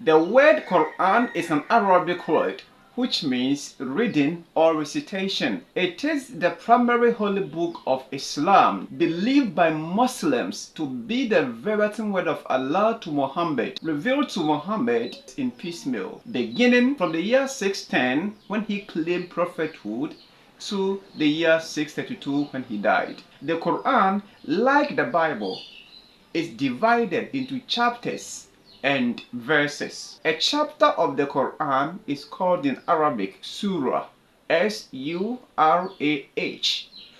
The word Qur'an is an Arabic word which means reading or recitation. It is the primary holy book of Islam, believed by Muslims to be the verbatim word of Allah to Muhammad, revealed to Muhammad in piecemeal, beginning from the year 610 when he claimed prophethood to the year 632 when he died. The Quran, like the Bible, is divided into chapters and verses. A chapter of the Quran is called in Arabic surah, S-U-R-A-H,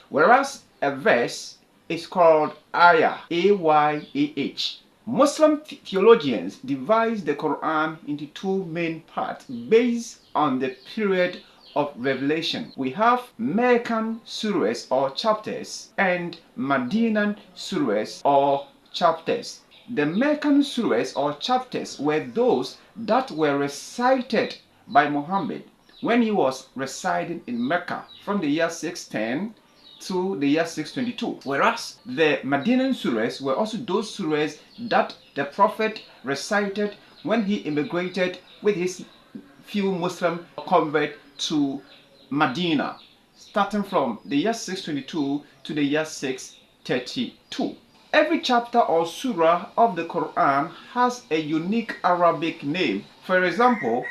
whereas a verse is called ayah, A-Y-A-H. Muslim theologians divide the Quran into two main parts based on the period of revelation. We have Meccan surahs or chapters and Medinan surahs or chapters. The Meccan surahs or chapters were those that were recited by Muhammad when he was residing in Mecca from the year 610 to the year 622. Whereas the Medinan surahs were also those surahs that the Prophet recited when he immigrated with his few Muslim converts to Medina, starting from the year 622 to the year 632. Every chapter or surah of the Quran has a unique Arabic name. For example,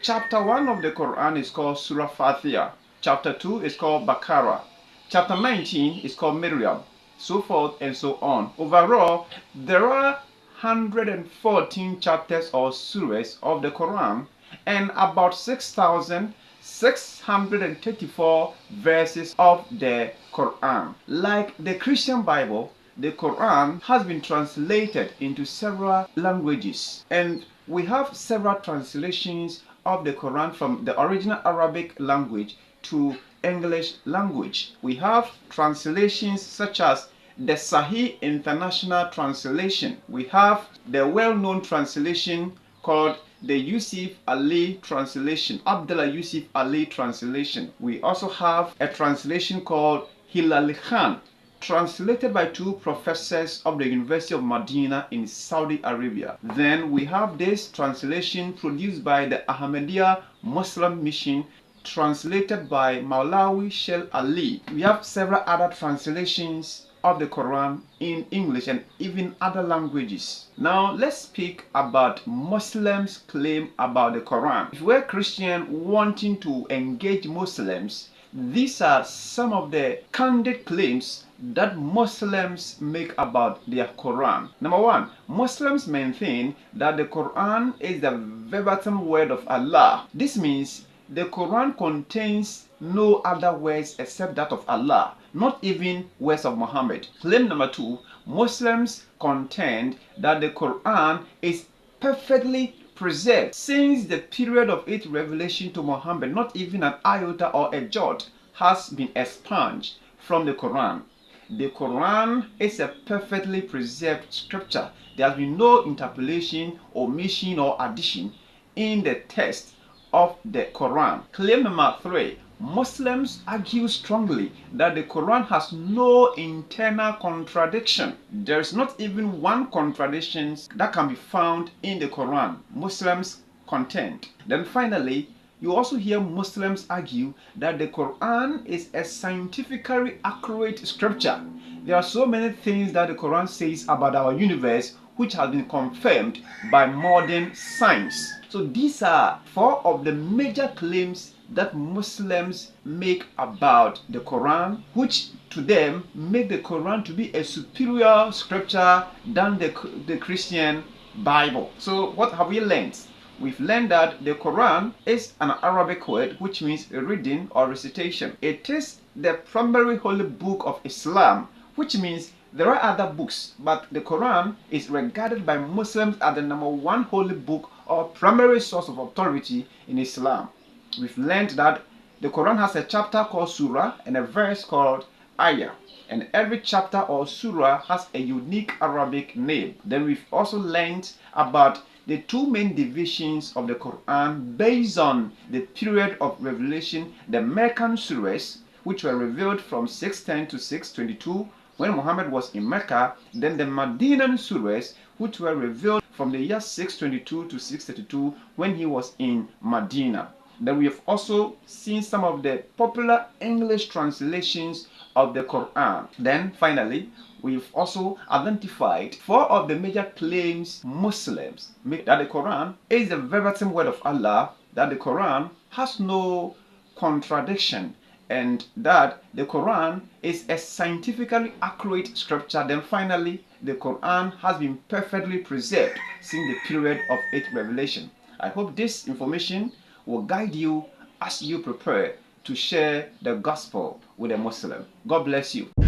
chapter 1 of the Quran is called Surah Fatiha. Chapter 2 is called Baqarah. Chapter 19 is called Maryam, so forth and so on. Overall, there are 114 chapters or surahs of the Quran and about 6,634 verses of the Quran. Like the Christian Bible, the Quran has been translated into several languages, and we have several translations of the Quran from the original Arabic language to English language. We have translations such as the Sahih International Translation. We have the well-known translation called the Yusuf Ali Translation, Abdullah Yusuf Ali Translation. We also have a translation called Hilal Khan, translated by two professors of the University of Medina in Saudi Arabia. Then we have this translation produced by the Ahmadiyya Muslim Mission, translated by Maulawi Shel Ali. We have several other translations of the Quran in English and even other languages. Now let's speak about Muslims' claim about the Quran. If we're Christian wanting to engage Muslims, these are some of the candid claims that Muslims make about their Quran. Number one, Muslims maintain that the Quran is the verbatim word of Allah. This means the Quran contains no other words except that of Allah, not even words of Muhammad. Claim number two, Muslims contend that the Quran is perfectly preserved since the period of its revelation to Muhammad. Not even an iota or a jot has been expunged from the Quran. The Quran is a perfectly preserved scripture. There has been no interpolation, omission, or addition in the text of the Quran. Claim number three, Muslims argue strongly that the Quran has no internal contradiction. There is not even one contradiction that can be found in the Quran. Muslims contend. Then finally, you also hear Muslims argue that the Quran is a scientifically accurate scripture. There are so many things that the Quran says about our universe which has been confirmed by modern science. So these are four of the major claims that Muslims make about the Quran, which to them make the Quran to be a superior scripture than the Christian Bible. So what have we learned? We've learned that the Quran is an Arabic word which means reading or recitation. It is the primary holy book of Islam, which means there are other books, but the Quran is regarded by Muslims as the number one holy book or primary source of authority in Islam. We've learned that the Quran has a chapter called Surah and a verse called Ayah, and every chapter or surah has a unique Arabic name. Then we've also learned about the two main divisions of the Quran based on the period of revelation: the Meccan surahs, which were revealed from 610 to 622 when Muhammad was in Mecca, then the Medinan surahs, which were revealed from the year 622 to 632 when he was in Medina. Then we have also seen some of the popular English translations of the Quran. Then finally, we've also identified four of the major claims Muslims make that the Quran is the verbatim word of Allah, that the Quran has no contradiction, and that the Quran is a scientifically accurate scripture. Then finally, the Quran has been perfectly preserved since the period of its revelation. I hope this information will guide you as you prepare to share the gospel with a Muslim. God bless you.